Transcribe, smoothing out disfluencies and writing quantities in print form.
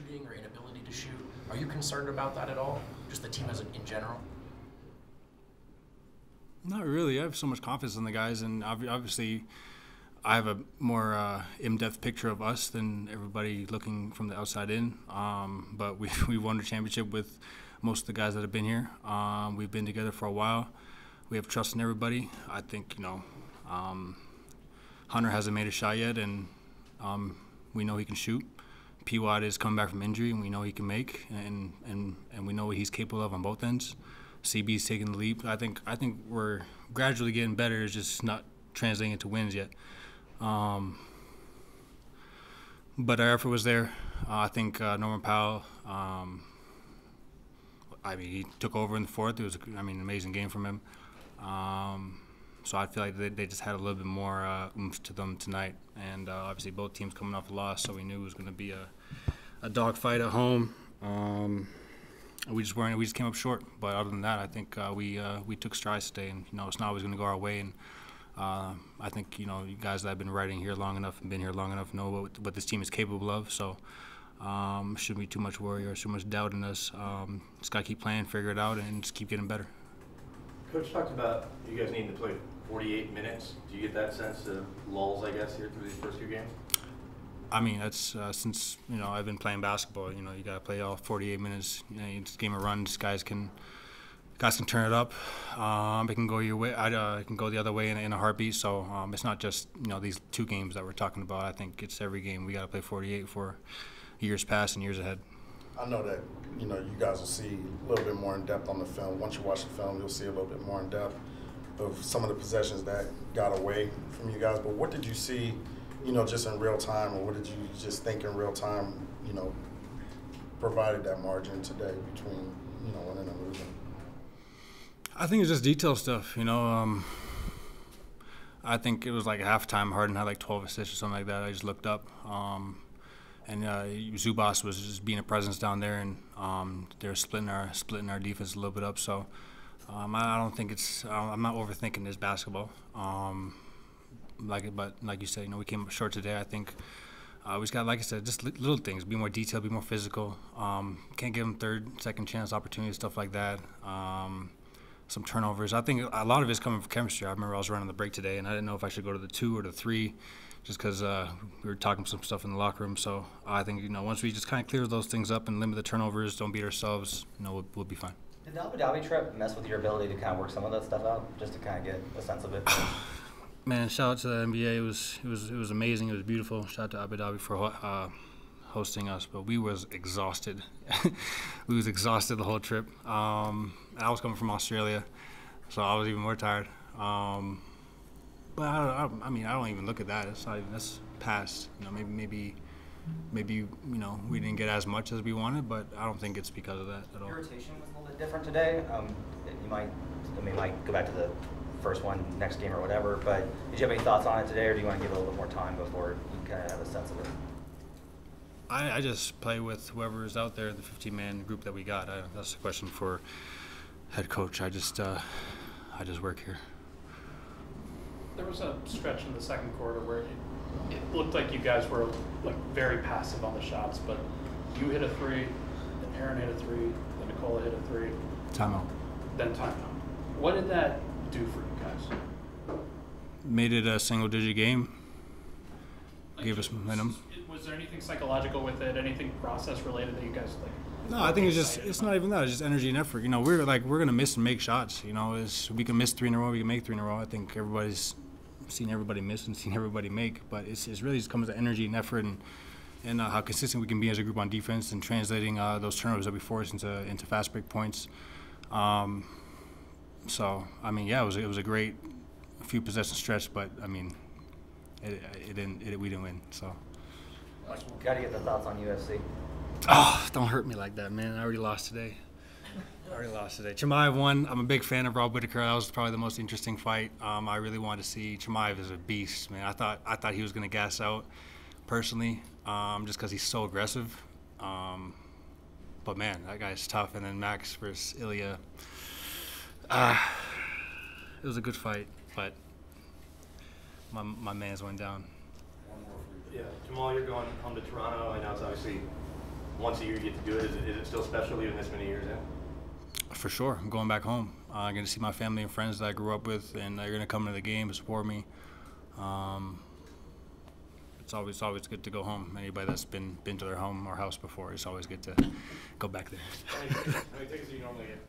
shooting or inability to shoot. Are you concerned about that at all? Just the team as in general? Not really. I have so much confidence in the guys, and obviously I have a more in-depth picture of us than everybody looking from the outside in. But we won the championship with most of the guys that have been here. We've been together for a while. We have trust in everybody. I think, Hunter hasn't made a shot yet, and we know he can shoot. P-Watt is coming back from injury, and we know he can make, and we know what he's capable of on both ends. CB's taking the leap. I think we're gradually getting better. It's just not translating into wins yet. But our effort was there. I think Norman Powell, he took over in the fourth. It was, an amazing game from him. So I feel like they just had a little bit more oomph to them tonight. And obviously both teams coming off a loss, so we knew it was going to be a dogfight at home. We just came up short. But other than that, I think we took strides today, and it's not always going to go our way. And I think you guys that have been writing here long enough and been here long enough know what this team is capable of. So shouldn't be too much worry or too much doubt in us. Just got to keep playing, figure it out, and just keep getting better. Coach talked about you guys needing to play 48 minutes. Do you get that sense of lulls, I guess, here through these first few games? That's since I've been playing basketball. You got to play all 48 minutes. It's a game of runs. Guys can turn it up. It can go your way. It can go the other way in a heartbeat. So it's not just these two games that we're talking about. I think it's every game. We got to play 48 for years past and years ahead. I know that you guys will see a little bit more in depth on the film. Once you watch the film, you'll see a little bit more in depth of some of the possessions that got away from you guys. But what did you see, just in real time, or what did you just think in real time, provided that margin today between winning and losing? I think it's just detail stuff. I think it was like halftime. Harden had like 12 assists or something like that. I just looked up. And Zubas was just being a presence down there, and they're splitting our defense a little bit up. So I don't think I'm not overthinking this basketball. But like you said, we came up short today. I think we just got, like I said, just little things: be more detailed, be more physical. Can't give them third, second chance opportunities, stuff like that. Some turnovers. I think a lot of it's coming from chemistry. I remember I was running the break today, and I didn't know if I should go to the 2 or the 3. Just because we were talking some stuff in the locker room. So I think, once we just kind of clear those things up and limit the turnovers, don't beat ourselves, we'll be fine. Did the Abu Dhabi trip mess with your ability to kind of work some of that stuff out, just to kind of get a sense of it? Man, shout out to the NBA. It was amazing. It was beautiful. Shout out to Abu Dhabi for hosting us. But we was exhausted. We was exhausted the whole trip. I was coming from Australia, so I was even more tired. But I don't even look at that. That's past. Maybe we didn't get as much as we wanted, but I don't think it's because of that at all. Your rotation was a little bit different today. You might go back to the first one next game or whatever. But did you have any thoughts on it today, or do you want to give it a little bit more time before you kind of have a sense of it? I just play with whoever is out there, the 15-man group that we got. That's a question for head coach. I just work here. There was a stretch in the second quarter where it looked like you guys were very passive on the shots, but you hit a 3, then Aaron hit a 3, then Nikola hit a 3. Timeout. Then timeout. What did that do for you guys? Made it a single-digit game. Gave us momentum. Was there anything psychological with it? Anything process-related that you guys No, I think it's not even that. It's just energy and effort. We're gonna miss and make shots. We can miss 3 in a row. We can make 3 in a row. I think everybody's seen everybody miss and seen everybody make, but it's really just comes to energy and effort and how consistent we can be as a group on defense and translating those turnovers that we force into fast break points. So it was a great few possession stretch, but we didn't win. So Got to get the thoughts on UFC. Oh, don't hurt me like that, man. I already lost today. Chimaev won. I'm a big fan of Rob Whittaker. That was probably the most interesting fight. I really wanted to see. Chimaev is a beast, man. I thought he was going to gas out, personally, just because he's so aggressive. But man, that guy's tough. And then Max versus Ilya. It was a good fight, but my man's went down. Yeah, Jamal, you're going home to Toronto. I know it's obviously once a year you get to do it. Is it still special even this many years in? For sure. I'm going back home. I'm going to see my family and friends that I grew up with, and they're going to come to the game and support me. It's always good to go home. Anybody that's been to their home or house before, it's always good to go back there. How many tickets do you normally get?